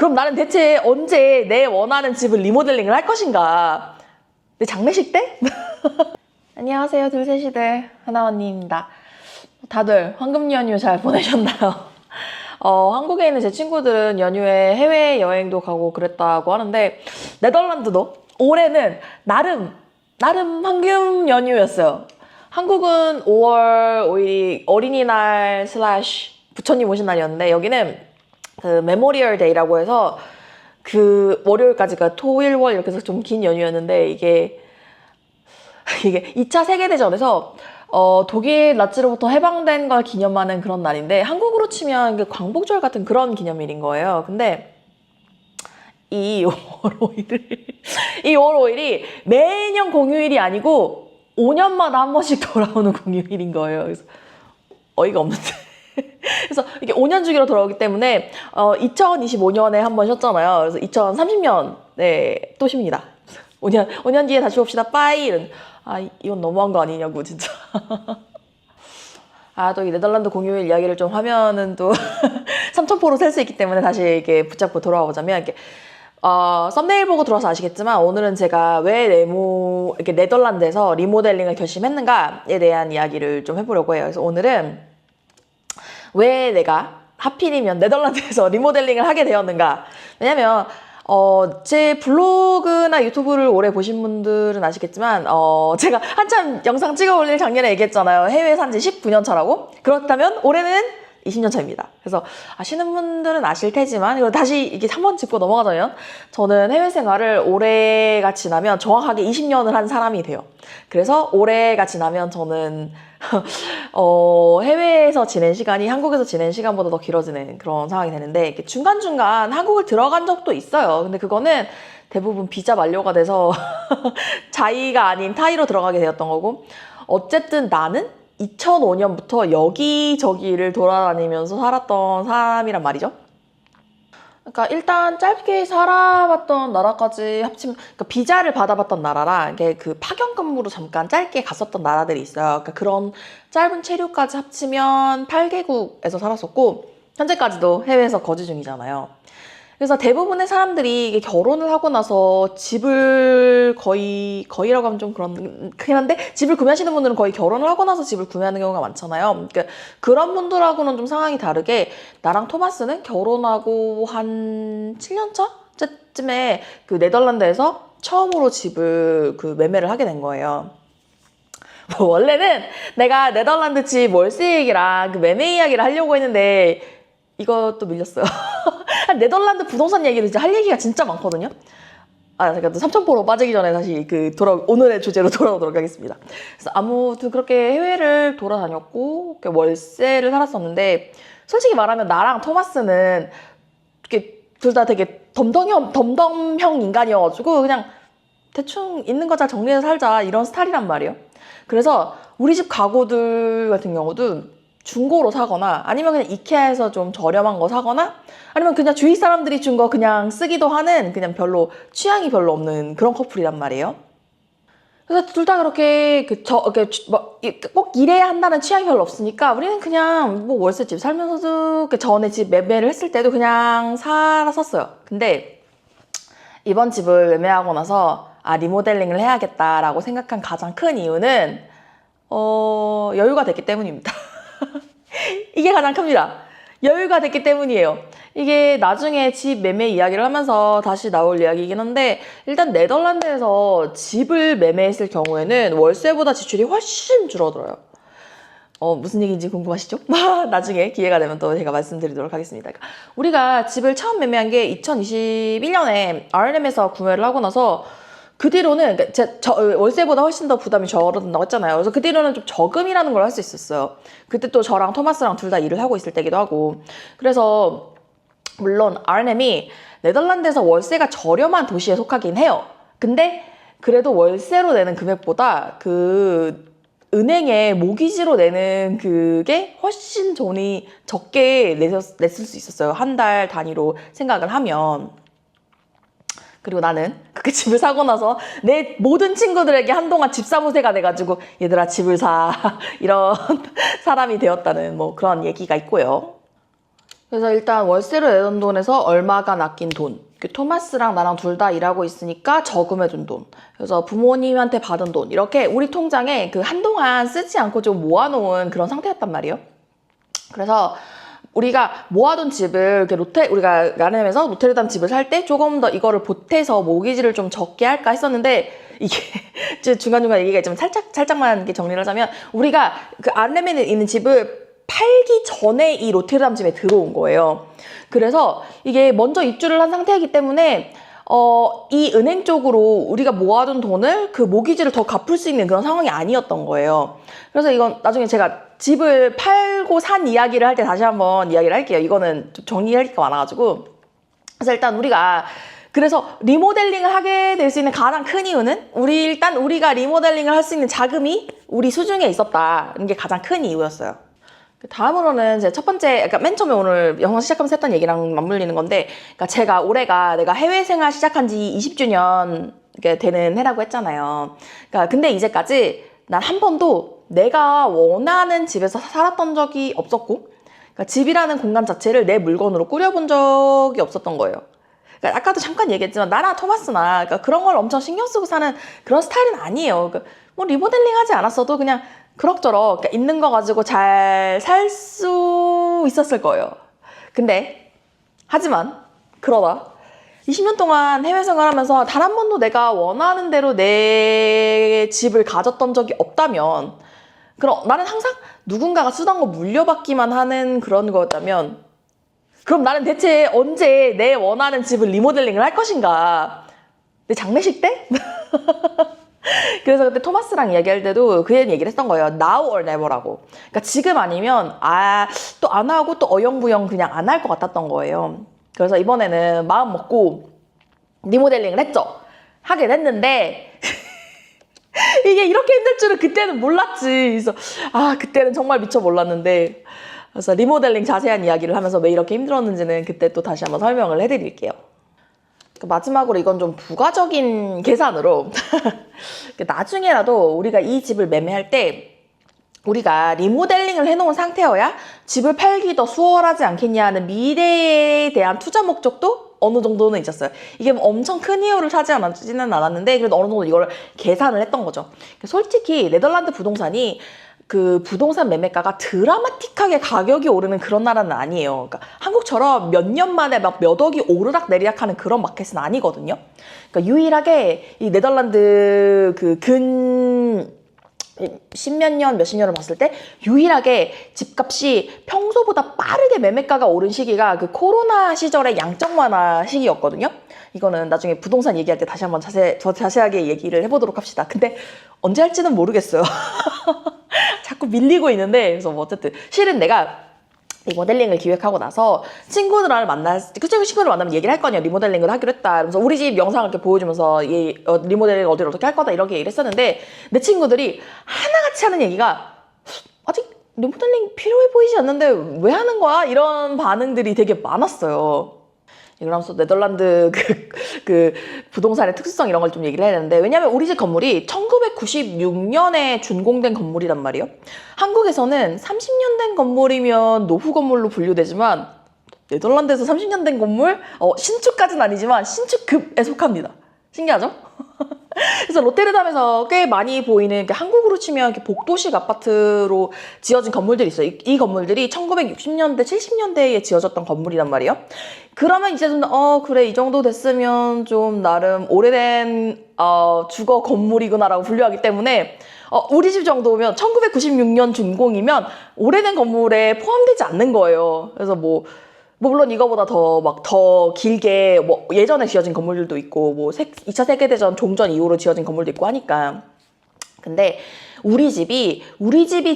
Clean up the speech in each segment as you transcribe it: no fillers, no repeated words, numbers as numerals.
그럼 나는 대체 언제 내 원하는 집을 리모델링을 할 것인가? 내 장례식 때? 안녕하세요, 둘셋이들. 하나언니입니다. 다들 황금 연휴 잘 보내셨나요? 한국에 있는 제 친구들은 연휴에 해외여행도 가고 그랬다고 하는데 네덜란드도 올해는 나름 황금 연휴였어요. 한국은 5월 5일이 어린이날 슬래시 부처님 오신 날이었는데 여기는 그 메모리얼 데이라고 해서 그 월요일까지가 토일월 이렇게 해서 좀 긴 연휴였는데 이게 2차 세계대전에서 독일 나치로부터 해방된 걸 기념하는 그런 날인데 한국으로 치면 광복절 같은 그런 기념일인 거예요. 근데 이 5월 5일이 매년 공휴일이 아니고 5년마다 한 번씩 돌아오는 공휴일인 거예요. 그래서 어이가 없는데. 그래서 이게 5년 주기로 돌아오기 때문에 2025년에 한 번 쉬었잖아요. 그래서 2030년에 또 쉽니다. 5년 뒤에 다시 봅시다. 빠이. 이건 너무한 거 아니냐고 진짜. 또 이 네덜란드 공휴일 이야기를 좀 하면은 또 3,000%로 셀 수 있기 때문에 다시 이렇게 붙잡고 돌아와 보자면 이렇게 썸네일 보고 들어와서 아시겠지만 오늘은 제가 왜 이렇게 네덜란드에서 리모델링을 결심했는가에 대한 이야기를 좀 해보려고 해요. 그래서 오늘은 왜 내가 하필이면 네덜란드에서 리모델링을 하게 되었는가. 왜냐면 제 블로그나 유튜브를 오래 보신 분들은 아시겠지만 제가 한참 영상 찍어 올릴 작년에 얘기했잖아요. 해외 산지 19년 차라고. 그렇다면 올해는 20년 차입니다. 그래서 아시는 분들은 아실 테지만 이거 다시 이게 한번 짚고 넘어가자면 저는 해외 생활을 올해가 지나면 정확하게 20년을 한 사람이 돼요. 그래서 올해가 지나면 저는 해외에서 지낸 시간이 한국에서 지낸 시간보다 더 길어지는 그런 상황이 되는데 이렇게 중간중간 한국을 들어간 적도 있어요. 근데 그거는 대부분 비자 만료가 돼서 자이가 아닌 타이로 들어가게 되었던 거고 어쨌든 나는 2005년부터 여기저기를 돌아다니면서 살았던 사람이란 말이죠. 그러니까 일단 짧게 살아봤던 나라까지 합치면 그러니까 비자를 받아봤던 나라랑 이게 그 파견 근무로 잠깐 짧게 갔었던 나라들이 있어요. 그러니까 그런 짧은 체류까지 합치면 8개국에서 살았었고 현재까지도 해외에서 거주 중이잖아요. 그래서 대부분의 사람들이 이게 결혼을 하고 나서 집을 거의라고 하면 좀 그렇긴 한데 집을 구매하시는 분들은 거의 결혼을 하고 나서 집을 구매하는 경우가 많잖아요. 그러니까 그런 분들하고는 좀 상황이 다르게 나랑 토마스는 결혼하고 한 7년 차쯤에 그 네덜란드에서 처음으로 집을 매매를 하게 된 거예요. 원래는 내가 네덜란드 집 월세 얘기랑 그 매매 이야기를 하려고 했는데 이것도 밀렸어요. 네덜란드 부동산 얘기도 진짜 할 얘기가 진짜 많거든요. 제가 또 3,000%로 빠지기 전에 다시 오늘의 주제로 돌아오도록 하겠습니다. 그래서 아무튼 그렇게 해외를 돌아다녔고 월세를 살았었는데 솔직히 말하면 나랑 토마스는 둘 다 되게 덤덤형 인간이어가지고 그냥 대충 있는 거 잘 정리해서 살자 이런 스타일이란 말이에요. 그래서 우리 집 가구들 같은 경우도 중고로 사거나 아니면 그냥 이케아에서 좀 저렴한 거 사거나 아니면 그냥 주위 사람들이 준 거 그냥 쓰기도 하는 그냥 취향이 별로 없는 그런 커플이란 말이에요. 그래서 둘 다 그렇게 꼭 이래야 한다는 취향이 별로 없으니까 우리는 그냥 월세집 살면서도 전에 집 매매를 했을 때도 그냥 살았었어요. 근데 이번 집을 매매하고 나서 리모델링을 해야겠다라고 생각한 가장 큰 이유는 여유가 됐기 때문입니다. 이게 가장 큽니다. 여유가 됐기 때문이에요. 이게 나중에 집 매매 이야기를 하면서 다시 나올 이야기이긴 한데 일단 네덜란드에서 집을 매매했을 경우에는 월세보다 지출이 훨씬 줄어들어요. 무슨 얘기인지 궁금하시죠? 나중에 기회가 되면 또 제가 말씀드리도록 하겠습니다. 그러니까 우리가 집을 처음 매매한 게 2021년에 R&M에서 구매를 하고 나서 그 뒤로는 월세보다 훨씬 더 부담이 줄어든다고 했잖아요. 그래서 그 뒤로는 좀 저금이라는 걸 할 수 있었어요. 그때 또 저랑 토마스랑 둘 다 일을 하고 있을 때기도 하고 그래서 물론 R&M이 네덜란드에서 월세가 저렴한 도시에 속하긴 해요. 근데 그래도 월세로 내는 금액보다 은행에 모기지로 내는 그게 훨씬 돈이 적게 냈을 수 있었어요. 한 달 단위로 생각을 하면. 그리고 나는 그렇게 집을 사고 나서 내 모든 친구들에게 한동안 집사무새가 돼가지고 얘들아 집을 사 이런 사람이 되었다는 그런 얘기가 있고요. 그래서 일단 월세를 내던 돈에서 얼마가 낚인 돈. 토마스랑 나랑 둘 다 일하고 있으니까 저금해둔 돈. 그래서 부모님한테 받은 돈. 이렇게 우리 통장에 그 한동안 쓰지 않고 좀 모아놓은 그런 상태였단 말이에요. 그래서 우리가 모아둔 집을 우리가 가늠에서 로테르담 집을 살 때 조금 더 이거를 보태서 모기지를 좀 적게 할까 했었는데 이게 중간중간 얘기가 있지만 살짝만 이렇게 정리를 하자면 우리가 그 아르렘에 있는 집을 팔기 전에 이 로테르담 집에 들어온 거예요. 그래서 이게 먼저 입주를 한 상태이기 때문에 이 은행 쪽으로 우리가 모아둔 돈을 그 모기지를 더 갚을 수 있는 그런 상황이 아니었던 거예요. 그래서 이건 나중에 제가 집을 팔고 산 이야기를 할 때 다시 한번 이야기를 할게요. 이거는 좀 정리할 게 많아가지고. 그래서 일단 그래서 리모델링을 하게 될 수 있는 가장 큰 이유는 우리가 리모델링을 할 수 있는 자금이 우리 수중에 있었다는 게 가장 큰 이유였어요. 다음으로는 이제 첫 번째, 그러니까 맨 처음에 오늘 영상 시작하면서 했던 얘기랑 맞물리는 건데, 그러니까 올해가 내가 해외 생활 시작한 지 20주년 되는 해라고 했잖아요. 그러니까 근데 이제까지 난 한 번도 내가 원하는 집에서 살았던 적이 없었고, 그러니까 집이라는 공간 자체를 내 물건으로 꾸려본 적이 없었던 거예요. 그러니까 아까도 잠깐 얘기했지만 나나 토마스나 그러니까 그런 걸 엄청 신경 쓰고 사는 그런 스타일은 아니에요. 그러니까 뭐 리모델링 하지 않았어도 그냥 그럭저럭 있는 거 가지고 잘 살 수 있었을 거예요. 근데 하지만 그러다 20년 동안 해외 생활하면서 단 한 번도 내가 원하는 대로 내 집을 가졌던 적이 없다면, 그럼 나는 항상 누군가가 쓰던 거 물려받기만 하는 그런 거였다면, 그럼 나는 대체 언제 내 원하는 집을 리모델링을 할 것인가? 내 장례식 때? 그래서 그때 토마스랑 이야기할 때도 그 얘기를 했던 거예요. Now or never라고. 그러니까 지금 아니면 또 안 하고 또 어영부영 그냥 안 할 것 같았던 거예요. 그래서 이번에는 마음 먹고 리모델링을 했죠. 하게 됐는데 이게 이렇게 힘들 줄은 그때는 몰랐지. 그래서 그때는 정말 미처 몰랐는데, 그래서 리모델링 자세한 이야기를 하면서 왜 이렇게 힘들었는지는 그때 또 다시 한번 설명을 해드릴게요. 마지막으로 이건 좀 부가적인 계산으로 나중에라도 우리가 이 집을 매매할 때 우리가 리모델링을 해놓은 상태여야 집을 팔기 더 수월하지 않겠냐 하는 미래에 대한 투자 목적도 어느 정도는 있었어요. 이게 뭐 엄청 큰 이유를 차지하지는 않았는데 그래도 어느 정도 이걸 계산을 했던 거죠. 솔직히 네덜란드 부동산이 그 부동산 매매가가 드라마틱하게 가격이 오르는 그런 나라는 아니에요. 그러니까 한국처럼 몇 년 만에 막 몇 억이 오르락 내리락하는 그런 마켓은 아니거든요. 그러니까 유일하게 이 네덜란드 십몇 년, 몇십 년을 봤을 때 유일하게 집값이 평소보다 빠르게 매매가가 오른 시기가 그 코로나 시절의 양적 완화 시기였거든요. 이거는 나중에 부동산 얘기할 때 다시 한번 더 자세하게 얘기를 해보도록 합시다. 근데 언제 할지는 모르겠어요. 자꾸 밀리고 있는데, 그래서 뭐 어쨌든 실은 내가 리모델링을 기획하고 나서 친구들을 만나면 얘기를 할 거 아니야. 리모델링을 하기로 했다. 그래서 우리 집 영상을 이렇게 보여주면서 리모델링 어떻게 할 거다 이렇게 얘기를 했었는데, 내 친구들이 하나같이 하는 얘기가 아직 리모델링 필요해 보이지 않는데 왜 하는 거야? 이런 반응들이 되게 많았어요. 그러면서 네덜란드 그 부동산의 특수성 이런 걸 좀 얘기를 해야 되는데, 왜냐면 우리 집 건물이 1996년에 준공된 건물이란 말이에요. 한국에서는 30년 된 건물이면 노후 건물로 분류되지만 네덜란드에서 30년 된 건물, 신축까지는 아니지만 신축급에 속합니다. 신기하죠? 그래서 로테르담에서 꽤 많이 보이는 한국으로 치면 복도식 아파트로 지어진 건물들이 있어요. 이 건물들이 1960년대, 70년대에 지어졌던 건물이란 말이에요. 그러면 이제 좀 그래, 이 정도 됐으면 좀 나름 오래된 주거 건물이구나라고 분류하기 때문에 우리 집 정도면 1996년 준공이면 오래된 건물에 포함되지 않는 거예요. 그래서 물론 이거보다 더 길게 예전에 지어진 건물들도 있고 2차 세계대전 종전 이후로 지어진 건물도 있고 하니까. 근데 우리 집이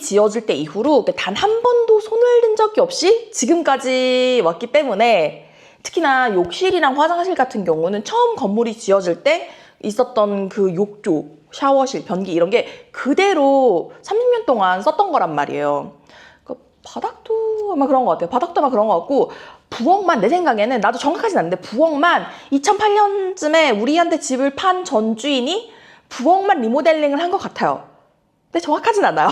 지어질 때 이후로 단 한 번도 손을 댄 적이 없이 지금까지 왔기 때문에, 특히나 욕실이랑 화장실 같은 경우는 처음 건물이 지어질 때 있었던 그 욕조, 샤워실, 변기 이런 게 그대로 30년 동안 썼던 거란 말이에요. 바닥도 아마 그런 것 같아요. 바닥도 아마 그런 것 같고, 부엌만, 내 생각에는, 나도 정확하진 않는데 부엌만 2008년쯤에 우리한테 집을 판 전 주인이 부엌만 리모델링을 한 것 같아요. 근데 정확하진 않아요.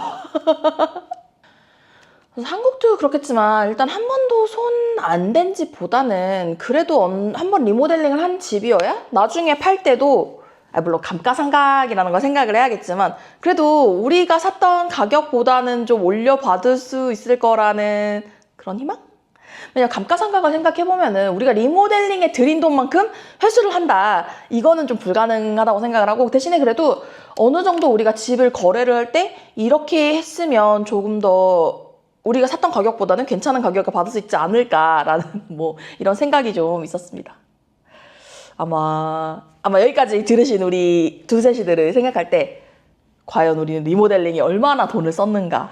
그래서 한국도 그렇겠지만 일단 한 번도 손 안 댄 집보다는 그래도 한 번 리모델링을 한 집이어야 나중에 팔 때도 물론 감가상각이라는 걸 생각을 해야겠지만 그래도 우리가 샀던 가격보다는 좀 올려받을 수 있을 거라는 그런 희망? 왜냐면 감가상각을 생각해보면은 우리가 리모델링에 들인 돈만큼 회수를 한다. 이거는 좀 불가능하다고 생각을 하고 대신에 그래도 어느 정도 우리가 집을 거래를 할 때 이렇게 했으면 조금 더 우리가 샀던 가격보다는 괜찮은 가격을 받을 수 있지 않을까라는 뭐 이런 생각이 좀 있었습니다. 아마 여기까지 들으신 우리 두세시들을 생각할 때 과연 우리는 리모델링에 얼마나 돈을 썼는가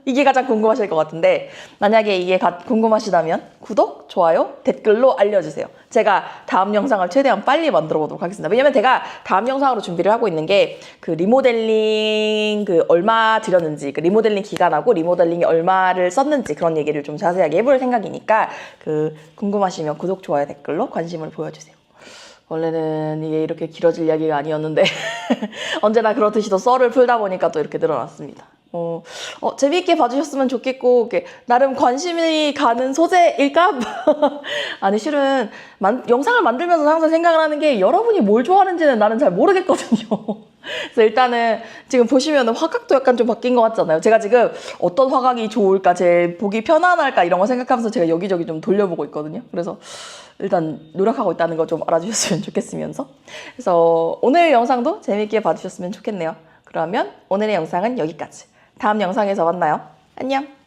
이게 가장 궁금하실 것 같은데 만약에 이게 궁금하시다면 구독, 좋아요, 댓글로 알려주세요. 제가 다음 영상을 최대한 빨리 만들어 보도록 하겠습니다. 왜냐면 제가 다음 영상으로 준비를 하고 있는 게 그 리모델링 얼마 들였는지 그 리모델링 기간하고 리모델링이 얼마를 썼는지 그런 얘기를 좀 자세하게 해볼 생각이니까 궁금하시면 구독, 좋아요, 댓글로 관심을 보여주세요. 원래는 이게 이렇게 길어질 이야기가 아니었는데 언제나 그렇듯이 또 썰을 풀다 보니까 또 이렇게 늘어났습니다. 재미있게 봐주셨으면 좋겠고 나름 관심이 가는 소재일까? 아니 실은 영상을 만들면서 항상 생각을 하는 게 여러분이 뭘 좋아하는지는 나는 잘 모르겠거든요. 그래서 일단은 지금 보시면 화각도 약간 좀 바뀐 것 같잖아요. 제가 지금 어떤 화각이 좋을까, 제 보기 편안할까 이런 거 생각하면서 제가 여기저기 좀 돌려보고 있거든요. 그래서 일단 노력하고 있다는 거 좀 알아주셨으면 좋겠으면서 그래서 오늘 영상도 재미있게 봐주셨으면 좋겠네요. 그러면 오늘의 영상은 여기까지. 다음 영상에서 만나요. 안녕!